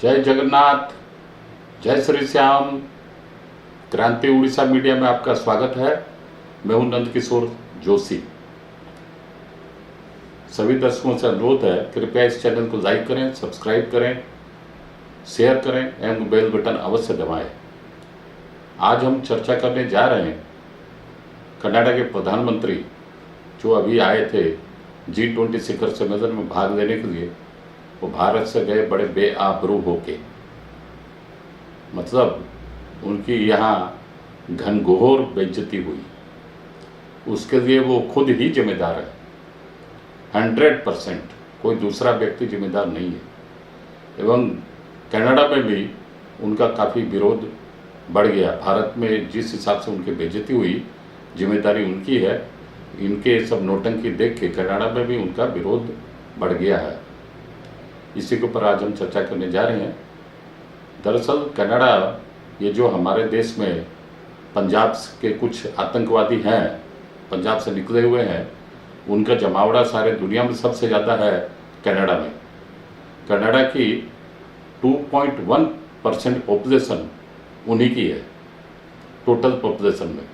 जय जगन्नाथ, जय श्री श्याम। क्रांति उड़ीसा मीडिया में आपका स्वागत है। मैं हूं नंद किशोर जोशी। सभी दर्शकों से अनुरोध है, कृपया इस चैनल को लाइक करें, सब्सक्राइब करें, शेयर करें एवं बेल बटन अवश्य दबाएं। आज हम चर्चा करने जा रहे हैं कनाडा के प्रधानमंत्री जो अभी आए थे G20 शिखर सम्मेलन में भाग लेने के लिए। वो भारत से गए बड़े बेआबरू होके, मतलब उनकी यहाँ घनघोर बेइज्जती हुई। उसके लिए वो खुद ही जिम्मेदार है, 100%। कोई दूसरा व्यक्ति जिम्मेदार नहीं है। एवं कनाडा में भी उनका काफ़ी विरोध बढ़ गया। भारत में जिस हिसाब से उनकी बेइज्जती हुई, जिम्मेदारी उनकी है। इनके सब नौटंकी देख के कनाडा में भी उनका विरोध बढ़ गया है। इसी के ऊपर आज हम चर्चा करने जा रहे हैं। दरअसल कनाडा, ये जो हमारे देश में पंजाब के कुछ आतंकवादी हैं, पंजाब से निकले हुए हैं, उनका जमावड़ा सारे दुनिया में सबसे ज़्यादा है कनाडा में। कनाडा की 2.1% पॉपुलेशन उन्हीं की है टोटल पॉपुलेशन में,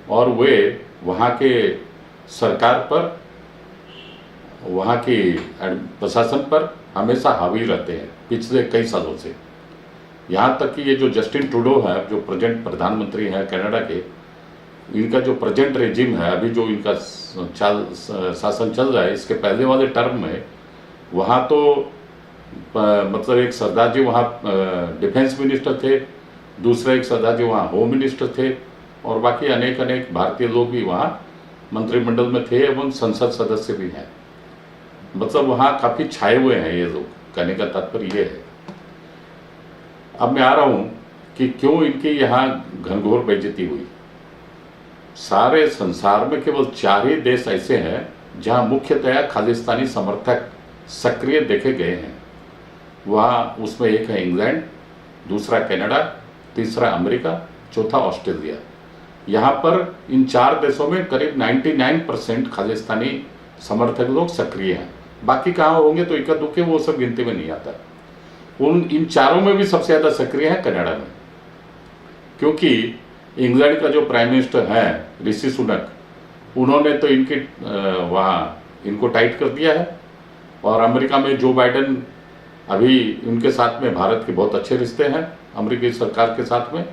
और वे वहाँ के सरकार पर, वहाँ की प्रशासन पर हमेशा हावी रहते हैं पिछले कई सालों से। यहाँ तक कि ये जो जस्टिन ट्रूडो है, जो प्रेजेंट प्रधानमंत्री हैं कनाडा के, इनका जो प्रेजेंट रेजिम है, अभी जो इनका शासन चल रहा है, इसके पहले वाले टर्म में वहाँ तो मतलब एक सरदार जी वहाँ डिफेंस मिनिस्टर थे, दूसरे एक सरदार जी वहाँ होम मिनिस्टर थे, और बाकी अनेक भारतीय लोग भी वहाँ मंत्रिमंडल में थे एवं संसद सदस्य भी हैं। मतलब वहाँ काफ़ी छाए हुए हैं ये लोग, कहने का तात्पर्य ये है। अब मैं आ रहा हूँ कि क्यों इनकी यहाँ घनघोर बेइज्जती हुई। सारे संसार में केवल 4 ही देश ऐसे हैं जहाँ मुख्यतया खालिस्तानी समर्थक सक्रिय देखे गए हैं। वहाँ उसमें एक है इंग्लैंड, दूसरा कनाडा, तीसरा अमेरिका, चौथा ऑस्ट्रेलिया। यहाँ पर इन 4 देशों में करीब 99% खालिस्तानी समर्थक लोग सक्रिय हैं। बाकी कहाँ होंगे तो इक्का दुक्के, वो सब गिनती में नहीं आता। इन चारों में भी सबसे ज़्यादा सक्रिय है कनाडा में, क्योंकि इंग्लैंड का जो प्राइम मिनिस्टर है ऋषि सुनक, उन्होंने तो इनकी वहाँ इनको टाइट कर दिया है। और अमेरिका में जो बाइडेन, अभी उनके साथ में भारत के बहुत अच्छे रिश्ते हैं अमेरिकी सरकार के साथ में।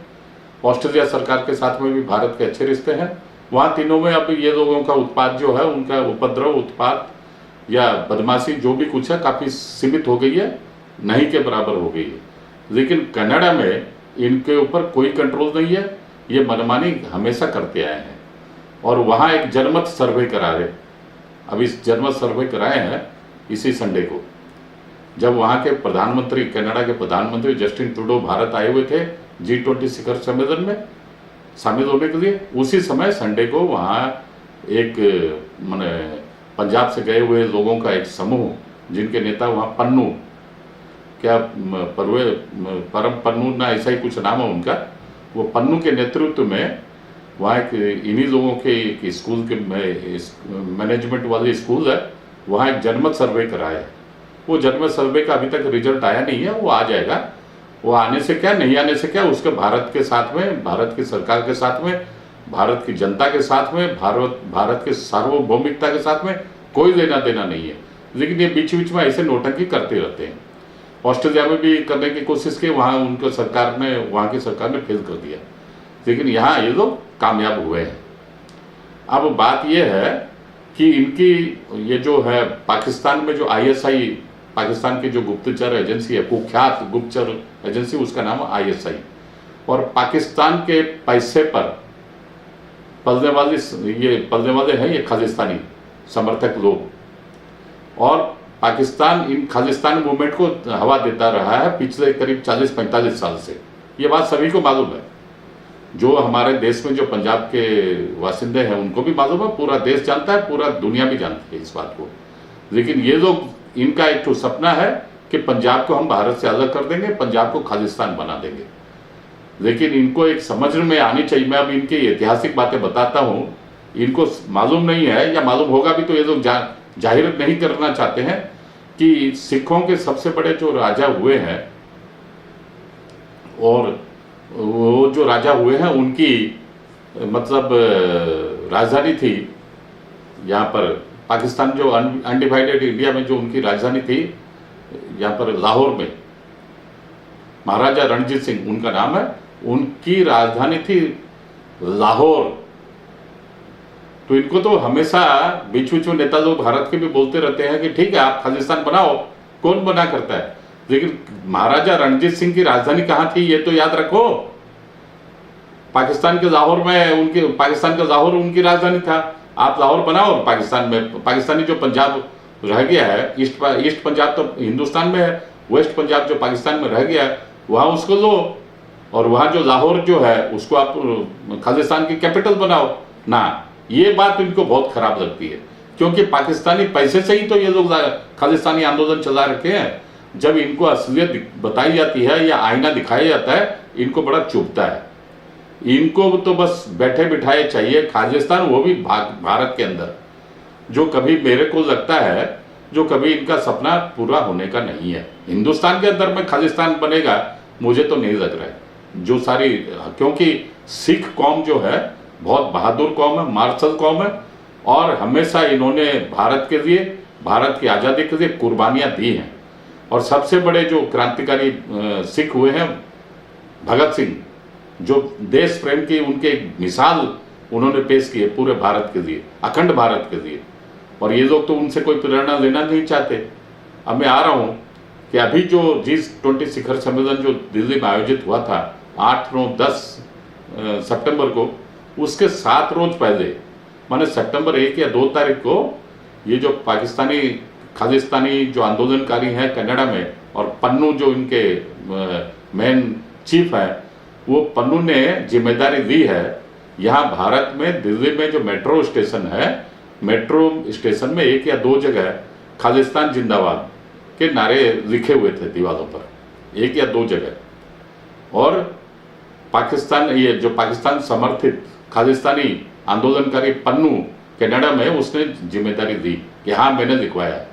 ऑस्ट्रेलिया सरकार के साथ में भी भारत के अच्छे रिश्ते हैं। वहाँ तीनों में अब ये लोगों का उत्पाद जो है, उनका उपद्रव, उत्पात या बदमाशी जो भी कुछ है, काफ़ी सीमित हो गई है, नहीं के बराबर हो गई है। लेकिन कनाडा में इनके ऊपर कोई कंट्रोल नहीं है, ये मनमानी हमेशा करते आए हैं। और वहाँ एक जनमत सर्वे करा रहे, अब इस जनमत सर्वे कराए हैं इसी संडे को, जब वहाँ के प्रधानमंत्री, कनाडा के प्रधानमंत्री जस्टिन ट्रूडो भारत आए हुए थे G20 शिखर सम्मेलन में शामिल होने के लिए। उसी समय संडे को वहाँ एक माने पंजाब से गए हुए लोगों का एक समूह, जिनके नेता वहाँ पन्नू, क्या परम पन्नू ना, ऐसा ही कुछ नाम है उनका, वो पन्नू के नेतृत्व में वहाँ एक इन्हीं लोगों के एक स्कूल के मैनेजमेंट वाले स्कूल है, वहाँ एक जनमत सर्वे कराया है। वो जनमत सर्वे का अभी तक रिजल्ट आया नहीं है, वो आ जाएगा। वो आने से क्या, नहीं आने से क्या, उसके भारत के साथ में, भारत की सरकार के साथ में, भारत की जनता के साथ में, भारत के सार्वभौमिकता के साथ में कोई लेना देना नहीं है। लेकिन ये बीच बीच में ऐसे नौटंकी करते रहते हैं। ऑस्ट्रेलिया में भी करने की कोशिश की, वहाँ उनके सरकार ने, वहाँ की सरकार ने फेल कर दिया, लेकिन यहाँ ये लोग कामयाब हुए हैं। अब बात यह है कि इनकी ये जो है पाकिस्तान में जो ISI, पाकिस्तान की जो गुप्तचर एजेंसी है, कुख्यात गुप्तचर एजेंसी, उसका नाम है ISI, और पाकिस्तान के पैसे पर पलने वाले हैं ये खालिस्तानी समर्थक लोग। और पाकिस्तान इन खालिस्तान मूवमेंट को हवा देता रहा है पिछले करीब 40-45 साल से। ये बात सभी को मालूम है, जो हमारे देश में जो पंजाब के वासिंदे हैं उनको भी मालूम है, पूरा देश जानता है, पूरा दुनिया भी जानती है इस बात को। लेकिन ये लोग, इनका एक तो सपना है कि पंजाब को हम भारत से अलग कर देंगे, पंजाब को खालिस्तान बना देंगे। लेकिन इनको एक समझ में आनी चाहिए। मैं अब इनकी ऐतिहासिक बातें बताता हूँ, इनको मालूम नहीं है, या मालूम होगा भी तो ये लोग जाहिर नहीं करना चाहते हैं कि सिखों के सबसे बड़े जो राजा हुए हैं और वो जो राजा हुए हैं उनकी मतलब राजधानी थी यहाँ पर पाकिस्तान, जो अनडिवाइडेड इंडिया में जो उनकी राजधानी थी यहाँ पर लाहौर में, महाराजा रणजीत सिंह उनका नाम है, उनकी राजधानी थी लाहौर। तो इनको तो हमेशा बीच बीच में नेता लोग भारत के भी बोलते रहते हैं कि ठीक है आप खालिस्तान बनाओ, कौन मना करता है, लेकिन महाराजा रणजीत सिंह की राजधानी कहाँ थी ये तो याद रखो। पाकिस्तान के लाहौर में पाकिस्तान का लाहौर उनकी राजधानी था। आप लाहौर बनाओ, पाकिस्तान में पाकिस्तानी जो पंजाब रह गया है, ईस्ट पंजाब तो हिंदुस्तान में है, वेस्ट पंजाब जो पाकिस्तान में रह गया है वहाँ उसको लो, और वहाँ जो लाहौर जो है उसको आप खालिस्तान की कैपिटल बनाओ ना। ये बात इनको बहुत खराब लगती है, क्योंकि पाकिस्तानी पैसे से ही तो ये लोग खालिस्तानी आंदोलन चला रखे हैं। जब इनको असलियत बताई जाती है या आईना दिखाया जाता है, इनको बड़ा चुभता है। इनको तो बस बैठे बिठाए चाहिए खालिस्तान, वो भी भारत के अंदर, जो कभी मेरे को लगता है जो कभी इनका सपना पूरा होने का नहीं है। हिंदुस्तान के अंदर में खालिस्तान बनेगा मुझे तो नहीं लग रहा है। जो सारी, क्योंकि सिख कौम जो है बहुत बहादुर कौम है, मार्शल कौम है, और हमेशा इन्होंने भारत के लिए, भारत की आज़ादी के लिए कुर्बानियाँ दी हैं। और सबसे बड़े जो क्रांतिकारी सिख हुए हैं भगत सिंह, जो देश प्रेम की उनके मिसाल उन्होंने पेश की है पूरे भारत के लिए, अखंड भारत के लिए। और ये लोग तो उनसे कोई प्रेरणा लेना नहीं चाहते। अब मैं आ रहा हूँ कि अभी जो G20 शिखर सम्मेलन जो दिल्ली में आयोजित हुआ था 8, 9, 10 सितंबर को, उसके 7 रोज पहले, माने सितंबर 1 या 2 तारीख को, ये जो पाकिस्तानी खालिस्तानी जो आंदोलनकारी हैं कनाडा में, और पन्नू जो इनके मेन चीफ हैं, वो पन्नू ने जिम्मेदारी ली है यहाँ भारत में दिल्ली में जो मेट्रो स्टेशन है, मेट्रो स्टेशन में 1 या 2 जगह खालिस्तान जिंदाबाद के नारे लिखे हुए थे दीवारों पर, 1 या 2 जगह। और पाकिस्तान, ये जो पाकिस्तान समर्थित खालिस्तानी आंदोलनकारी पन्नू कनाडा में, उसने जिम्मेदारी दी कि हाँ मैंने लिखवाया।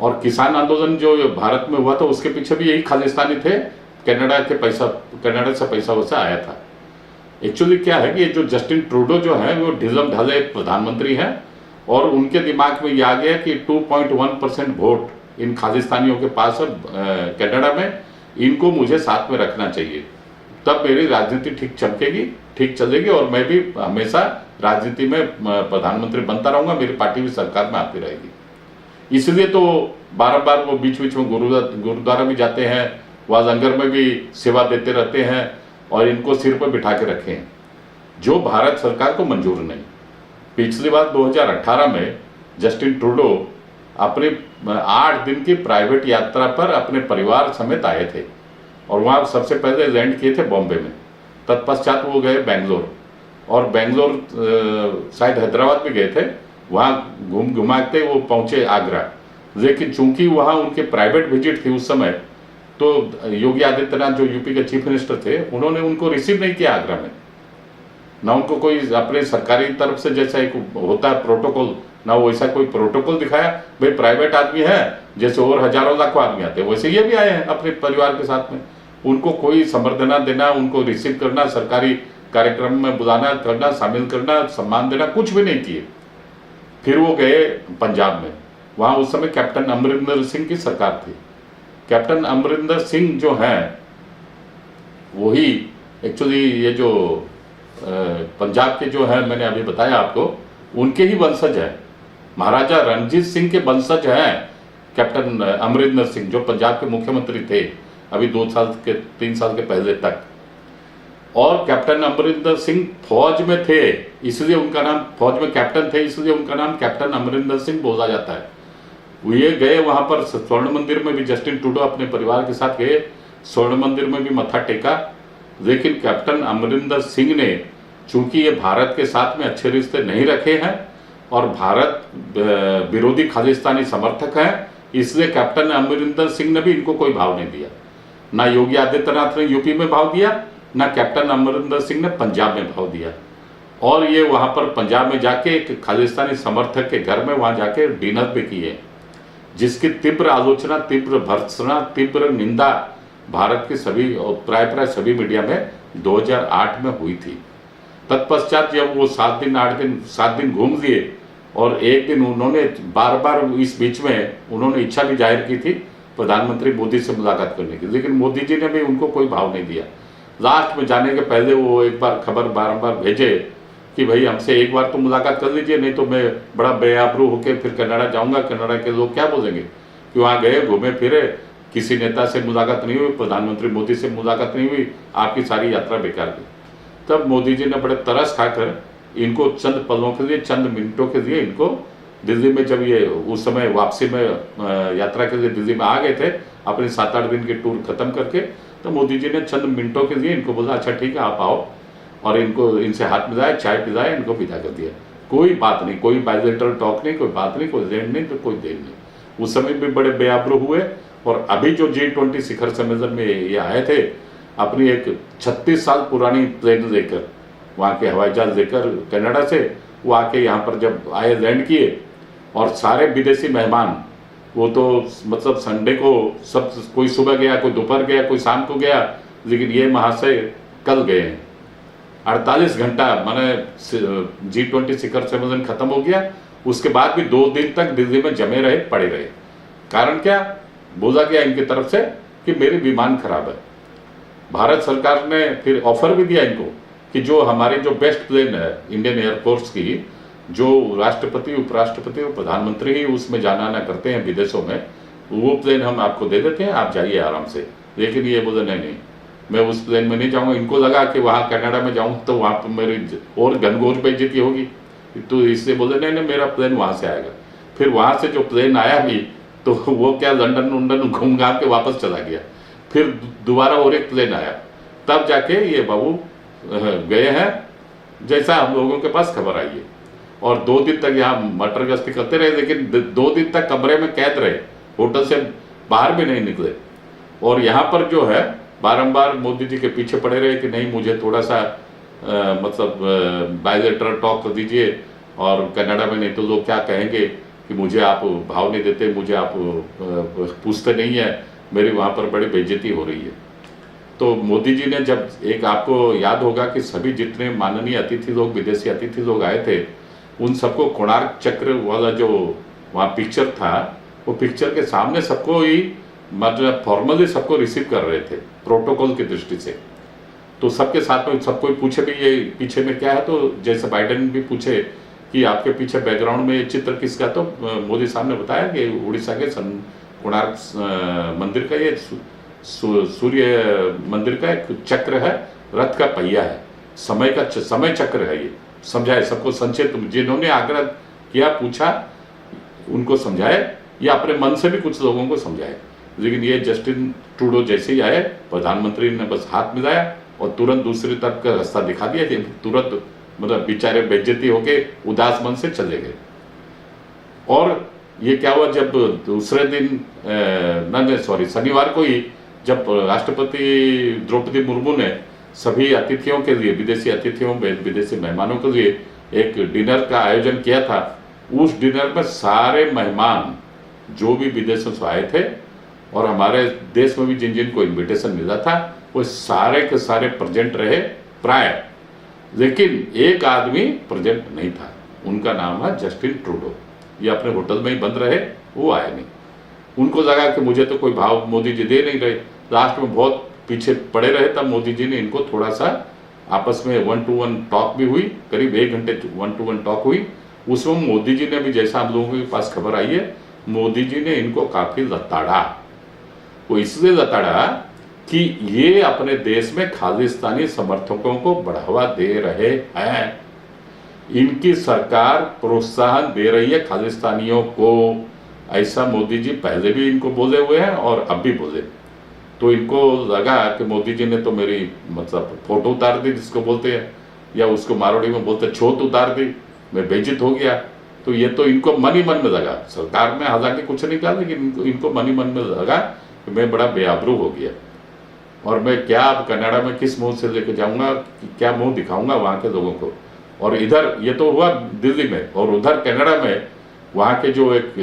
और किसान आंदोलन जो भारत में हुआ था उसके पीछे भी यही खालिस्तानी थे, कनाडा से पैसा वैसा आया था। एक्चुअली क्या है कि ये जो जस्टिन ट्रूडो जो है वो ढिलम ढाले प्रधानमंत्री हैं, और उनके दिमाग में ये आ गया कि 2.1% वोट इन खालिस्तानियों के पास है कनाडा में, इनको मुझे साथ में रखना चाहिए, तब मेरी राजनीति ठीक चमकेगी, ठीक चलेगी, और मैं भी हमेशा राजनीति में प्रधानमंत्री बनता रहूंगा, मेरी पार्टी भी सरकार में आती रहेगी। इसलिए तो बार वो बीच बीच में गुरुद्वारा भी जाते हैं, वहाँ लंगर में भी सेवा देते रहते हैं, और इनको सिर पर बिठा के रखे हैं, जो भारत सरकार को मंजूर नहीं। पिछली बार 2018 में जस्टिन ट्रूडो अपनी 8 दिन की प्राइवेट यात्रा पर अपने परिवार समेत आए थे, और वहाँ सबसे पहले लैंड किए थे बॉम्बे में, तत्पश्चात वो गए बेंगलोर, और बेंगलोर शायद हैदराबाद भी गए थे, वहाँ घुमाते वो पहुँचे आगरा। लेकिन चूंकि वहाँ उनके प्राइवेट विजिट थी उस समय, तो योगी आदित्यनाथ जो यूपी के चीफ मिनिस्टर थे, उन्होंने उनको रिसीव नहीं किया आगरा में, ना उनको कोई अपने सरकारी तरफ से जैसा एक होता है प्रोटोकॉल, ना वैसा कोई प्रोटोकॉल दिखाया। भाई प्राइवेट आदमी है, जैसे और हजारों लाखों आदमी आते हैं वैसे ये भी आए हैं अपने परिवार के साथ में, उनको कोई संबर्धना देना, उनको रिसीव करना, सरकारी कार्यक्रम में बुलाना, करना, शामिल करना, सम्मान देना, कुछ भी नहीं किए। फिर वो गए पंजाब में, वहाँ उस समय कैप्टन अमरिंदर सिंह की सरकार थी। कैप्टन अमरिंदर सिंह जो हैं वही एक्चुअली ये जो पंजाब के जो है, मैंने अभी बताया आपको, उनके ही वंशज हैं, महाराजा रणजीत सिंह के वंशज हैं कैप्टन अमरिंदर सिंह, जो पंजाब के मुख्यमंत्री थे अभी 3 साल के पहले तक। और कैप्टन अमरिंदर सिंह फौज में थे, इसलिए उनका नाम, फौज में कैप्टन थे इसलिए उनका नाम कैप्टन अमरिंदर सिंह बोला जाता है। ये गए वहाँ पर स्वर्ण मंदिर में भी, जस्टिन ट्रूडो अपने परिवार के साथ गए, स्वर्ण मंदिर में भी मत्था टेका। लेकिन कैप्टन अमरिंदर सिंह ने, चूंकि ये भारत के साथ में अच्छे रिश्ते नहीं रखे हैं और भारत विरोधी खालिस्तानी समर्थक हैं, इसलिए कैप्टन अमरिंदर सिंह ने भी इनको कोई भाव नहीं दिया। ना योगी आदित्यनाथ ने यूपी में भाव दिया, ना कैप्टन अमरिंदर सिंह ने पंजाब में भाव दिया। और ये वहाँ पर पंजाब में जाके एक खालिस्तानी समर्थक के घर में वहाँ जाके डिनर भी किए, जिसकी तीव्र आलोचना, तीव्र भर्त्सना, तीव्र निंदा भारत के सभी और प्राय सभी मीडिया में 2008 में हुई थी। तत्पश्चात जब वो 7 दिन घूम लिए और एक दिन उन्होंने बार बार इस बीच में उन्होंने इच्छा भी जाहिर की थी प्रधानमंत्री मोदी से मुलाकात करने की, लेकिन मोदी जी ने भी उनको कोई भाव नहीं दिया। लास्ट में जाने के पहले वो एक बार खबर बारंबार भेजे कि भाई हमसे एक बार तो मुलाकात कर लीजिए, नहीं तो मैं बड़ा बेआबरू होकर फिर कनाडा जाऊंगा, कनाडा के लोग क्या बोलेंगे कि वहाँ गए, घूमे फिरे, किसी नेता से मुलाकात नहीं हुई, प्रधानमंत्री मोदी से मुलाकात नहीं हुई, आपकी सारी यात्रा बेकार गई। तब मोदी जी ने बड़े तरस खाकर इनको चंद पलों के लिए, चंद मिनटों के लिए इनको दिल्ली में, जब ये उस समय वापसी में यात्रा के लिए दिल्ली में आ गए थे अपनी 7-8 दिन की टूर खत्म करके, तो मोदी जी ने चंद मिनटों के लिए इनको बोला अच्छा ठीक है आप आओ, और इनको इनसे हाथ मिलाया, चाय पिलाया, इनको विदा कर दिया। कोई बात नहीं, कोई बायलैटरल टॉक नहीं, कोई बात नहीं, कोई लेन नहीं, तो कोई देन नहीं। उस समय भी बड़े बेआबरू हुए। और अभी जो G20 शिखर सम्मेलन में ये आए थे अपनी एक 36 साल पुरानी प्लेन लेकर, वहाँ के हवाई जहाज लेकर कनाडा से, वो आके यहाँ पर जब आए लैंड किए, और सारे विदेशी मेहमान, वो तो मतलब संडे को सब, कोई सुबह गया, कोई दोपहर गया, कोई शाम को गया, लेकिन ये महाशय कल गए हैं। 48 घंटा माने G20 शिखर सम्मेलन खत्म हो गया, उसके बाद भी 2 दिन तक दिल्ली में जमे रहे, पड़े रहे। कारण क्या बोला गया इनकी तरफ से कि मेरी विमान खराब है। भारत सरकार ने फिर ऑफर भी दिया इनको कि जो हमारी जो बेस्ट प्लेन है इंडियन एयरफोर्स की, जो राष्ट्रपति, उपराष्ट्रपति और प्रधानमंत्री ही उसमें जाना आना करते हैं विदेशों में, वो प्लेन हम आपको दे देते हैं, आप जाइए आराम से। लेकिन ये बोले नहीं नहीं, मैं उस प्लेन में नहीं जाऊंगा। इनको लगा कि वहाँ कनाडा में जाऊँ तो वहाँ पर मेरी और घनघोर बेइज्जती होगी, तो इसलिए बोले नहीं नहीं मेरा प्लेन वहाँ से आएगा। फिर वहाँ से जो प्लेन आया भी तो वो क्या लंदन घूम घाम के वापस चला गया। फिर दोबारा और एक प्लेन आया, तब जाके ये बाबू गए हैं, जैसा हम लोगों के पास खबर आई है। और 2 दिन तक यहाँ मटर गश्ती करते रहे, लेकिन 2 दिन तक कमरे में कैद रहे, होटल से बाहर भी नहीं निकले। और यहाँ पर जो है बारंबार मोदी जी के पीछे पड़े रहे कि नहीं मुझे थोड़ा सा मतलब बायलैटरल टॉक कर दीजिए, और कनाडा में नहीं तो लोग क्या कहेंगे कि मुझे आप भाव नहीं देते, मुझे आप पूछते नहीं है, मेरी वहाँ पर बड़ी बेइज्जती हो रही है। तो मोदी जी ने जब, एक आपको याद होगा कि सभी जितने माननीय अतिथि लोग, विदेशी अतिथि लोग आए थे, उन सबको कोणार्क चक्र वाला जो वहाँ पिक्चर था, वो पिक्चर के सामने सबको ही मतलब फॉर्मली सबको रिसीव कर रहे थे प्रोटोकॉल की दृष्टि से। तो सबके साथ में सबको पूछे भी ये पीछे में क्या है, तो जैसे बाइडेन भी पूछे कि आपके पीछे बैकग्राउंड में ये चित्र किसका, तो मोदी साहब ने बताया कि उड़ीसा के कोणार्क मंदिर का ये सूर्य मंदिर का एक चक्र है, रथ का पहिया है, समय चक्र है। ये समझाए सबको, संक्षिप्त जिन्होंने आग्रह किया, पूछा, उनको समझाए, या अपने मन से भी कुछ लोगों को समझाए। लेकिन ये जस्टिन ट्रूडो जैसे ही आए, प्रधानमंत्री ने बस हाथ मिलाया और तुरंत दूसरी तरफ का रास्ता दिखा दिया कि तुरंत मतलब बेचारे बेइज्जती होके उदास मन से चले गए। और ये क्या हुआ, जब दूसरे दिन शनिवार को ही जब राष्ट्रपति द्रौपदी मुर्मू ने सभी अतिथियों के लिए, विदेशी अतिथियों, विदेशी मेहमानों के लिए एक डिनर का आयोजन किया था, उस डिनर में सारे मेहमान जो भी विदेशों से आए थे और हमारे देश में भी जिन जिन को इन्विटेशन मिला था, वो सारे के सारे प्रेजेंट रहे प्राय। लेकिन एक आदमी प्रेजेंट नहीं था, उनका नाम है जस्टिन ट्रूडो। ये अपने होटल में ही बंद रहे, वो आए नहीं। उनको लगा कि मुझे तो कोई भाव मोदी जी दे नहीं रहे, लास्ट में बहुत पीछे पड़े रहे। तब मोदी जी ने इनको थोड़ा सा आपस में 1-to-1 टॉक भी हुई, करीब 1 घंटे 1-to-1 टॉक हुई। उसमें मोदी जी ने भी, जैसा हम लोगों के पास खबर आई है, मोदी जी ने इनको काफी लताड़ा। वो इसलिए लताड़ा कि ये अपने देश में खालिस्तानी समर्थकों को बढ़ावा दे रहे हैं, इनकी सरकार प्रोत्साहन दे रही है खालिस्तानियों को। ऐसा मोदी जी पहले भी इनको बोले हुए हैं और अब भी बोले। तो इनको लगा कि मोदी जी ने तो मेरी मतलब फोटो उतार दी, जिसको बोलते हैं, या उसको मारवाड़ी में बोलते छोट उतार दी, मैं बेइज्जत हो गया। तो ये तो इनको मन ही मन में लगा, सरकार में हालांकि कुछ नहीं कहा, लेकिन इनको मन ही मन में लगा कि मैं बड़ा बेआबरू हो गया, और मैं क्या अब कनाडा में किस मुंह से लेके जाऊंगा, क्या मुंह दिखाऊंगा वहाँ के लोगों को। और इधर ये तो हुआ दिल्ली में, और उधर कनाडा में वहाँ के जो एक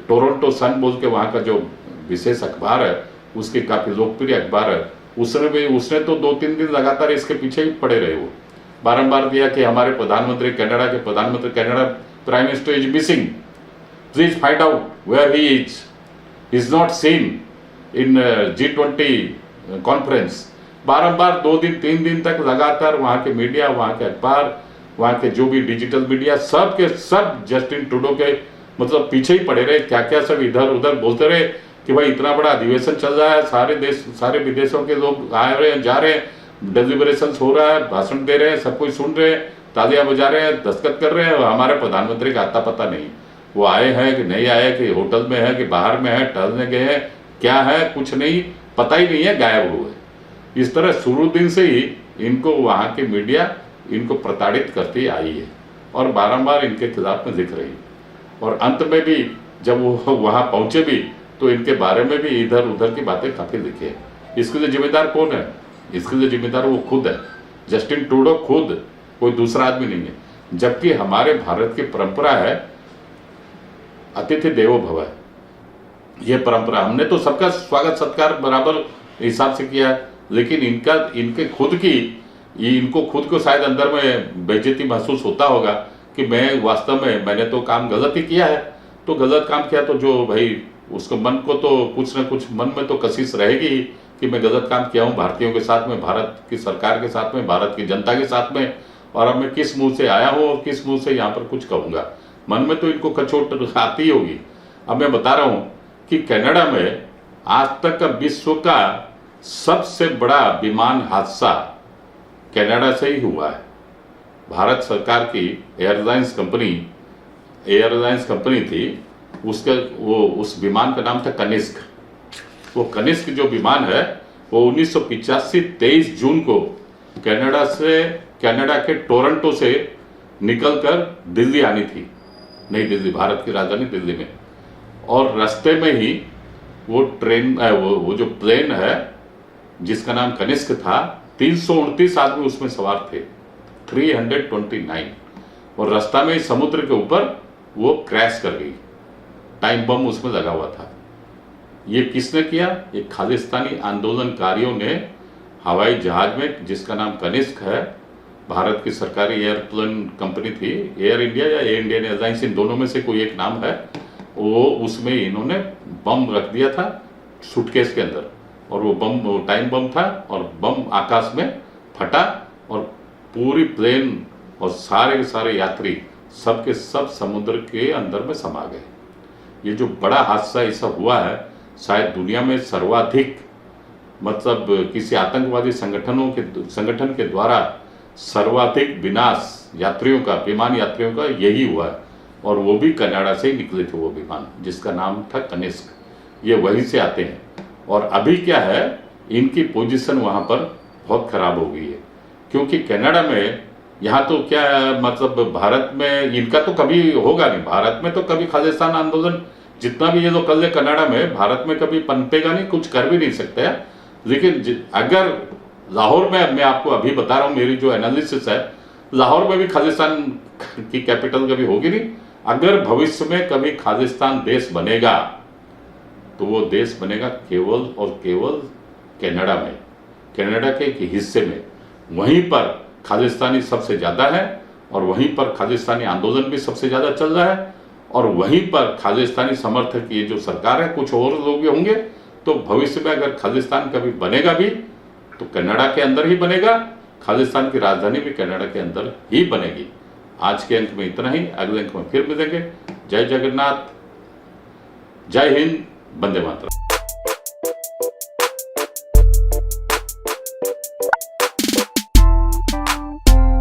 टोरंटो सन बोल के वहाँ का जो विशेष अखबार है, उसकी काफ़ी लोकप्रिय अखबार है, उसने तो 2-3 दिन लगातार इसके पीछे ही पड़े रहे। वो बारंबार दिया कि हमारे प्रधानमंत्री, Canada prime minister is missing, please find out where he is not seen in G20 conference. बारंबार 2 दिन 3 दिन तक लगातार वहाँ के मीडिया, वहाँ के अखबार, वहाँ के जो भी डिजिटल मीडिया, सब के सब जस्टिन ट्रूडो के मतलब पीछे ही पड़े रहे। क्या क्या सब इधर उधर बोलते रहे कि भाई इतना बड़ा अधिवेशन चल रहा है, सारे विदेशों के लोग आ रहे हैं, जा रहे हैं, डिलिब्रेशन हो रहा है, भाषण दे रहे हैं, सब कुछ सुन रहे हैं, तालियां बजा रहे हैं, दस्तखत कर रहे हैं, और हमारे प्रधानमंत्री का आता पता नहीं, वो आए हैं कि नहीं आए, कि होटल में है कि बाहर में है, टहलने गए हैं, क्या है, कुछ नहीं पता ही नहीं है, गायब हुए। इस तरह शुरू दिन से ही इनको वहाँ की मीडिया इनको प्रताड़ित करती आई है और बारंबार इनके खिलाफ में दिख रही है। और अंत में भी जब वो वहाँ पहुँचे भी तो इनके बारे में भी इधर उधर की बातें काफ़ी लिखी है। इसके लिए जिम्मेदार कौन है? इसके लिए जिम्मेदार वो खुद है, जस्टिन ट्रूडो खुद, कोई दूसरा आदमी नहीं है। जबकि हमारे भारत की परंपरा है अतिथि देवो भव। ये परंपरा हमने तो सबका स्वागत सत्कार बराबर हिसाब से किया है, लेकिन इनको खुद को शायद अंदर में बेइज्जती महसूस होता होगा कि मैं वास्तव में मैंने तो काम गलत ही किया है। तो गलत काम किया तो जो भाई उसको मन को तो कुछ ना कुछ मन में तो कशिश रहेगी ही कि मैं गलत काम किया हूँ भारतीयों के साथ में, भारत की सरकार के साथ में, भारत की जनता के साथ में, और अब मैं किस मुंह से आया हूँ और किस मुंह से यहाँ पर कुछ कहूँगा। मन में तो इनको कचोट आती होगी। अब मैं बता रहा हूँ कि कनाडा में आज तक का विश्व का सबसे बड़ा विमान हादसा कनाडा से ही हुआ है। भारत सरकार की एयरलाइंस कंपनी थी, उस विमान का नाम था कनिष्क। वो कनिष्क जो विमान है वो 1985 23 जून को कनाडा के टोरंटो से निकलकर दिल्ली आनी थी, नई दिल्ली, भारत की राजधानी दिल्ली में। और रास्ते में ही वो जो प्लेन है जिसका नाम कनिष्क था, 329 आदमी उसमें सवार थे, 329, और रास्ता में समुद्र के ऊपर वो क्रैश कर गई। टाइम बम उसमें लगा हुआ था। ये किसने किया? ये खालिस्तानी आंदोलनकारियों ने हवाई जहाज में, जिसका नाम कनिष्क है, भारत की सरकारी एयरप्लेन कंपनी थी, एयर इंडिया या एयर इंडियन एयरलाइंस, इन दोनों में से कोई एक नाम है, वो उसमें इन्होंने बम रख दिया था सूटकेस के अंदर, और वो टाइम बम था, और बम आकाश में फटा और पूरी प्लेन और सारे के सारे यात्री सब के सब समुद्र के अंदर में समा गए। ये जो बड़ा हादसा ऐसा हुआ है, शायद दुनिया में सर्वाधिक, मतलब किसी आतंकवादी संगठन के द्वारा सर्वाधिक विनाश यात्रियों का, विमान यात्रियों का यही हुआ है। और वो भी कनाडा से ही निकले थे वो विमान, जिसका नाम था कनिष्क। ये वहीं से आते हैं। और अभी क्या है, इनकी पोजीशन वहाँ पर बहुत खराब हो गई है, क्योंकि कनाडा में यहाँ तो क्या है, मतलब भारत में इनका तो कभी होगा नहीं, भारत में तो कभी खालिस्तान आंदोलन जितना भी ये लोग कर ले कनाडा में, भारत में कभी पनपेगा नहीं, कुछ कर भी नहीं सकते हैं। लेकिन अगर लाहौर में, मैं आपको अभी बता रहा हूँ, मेरी जो एनालिसिस है, लाहौर में भी खालिस्तान की कैपिटल कभी होगी नहीं। अगर भविष्य में कभी खालिस्तान देश बनेगा तो वो देश बनेगा केवल और केवल कनाडा में, कनाडा के एक हिस्से में। वहीं पर खालिस्तानी सबसे ज़्यादा है, और वहीं पर खालिस्तानी आंदोलन भी सबसे ज़्यादा चल रहा है, और वहीं पर खालिस्तानी समर्थक ये जो सरकार है, कुछ और लोग भी होंगे। तो भविष्य में अगर खालिस्तान कभी बनेगा भी तो कनाडा के अंदर ही बनेगा, खालिस्तान की राजधानी भी कनाडा के अंदर ही बनेगी। आज के अंक में इतना ही, अगले अंक में फिर मिलेंगे। जय जगन्नाथ, जय हिंद, वंदे मातरम।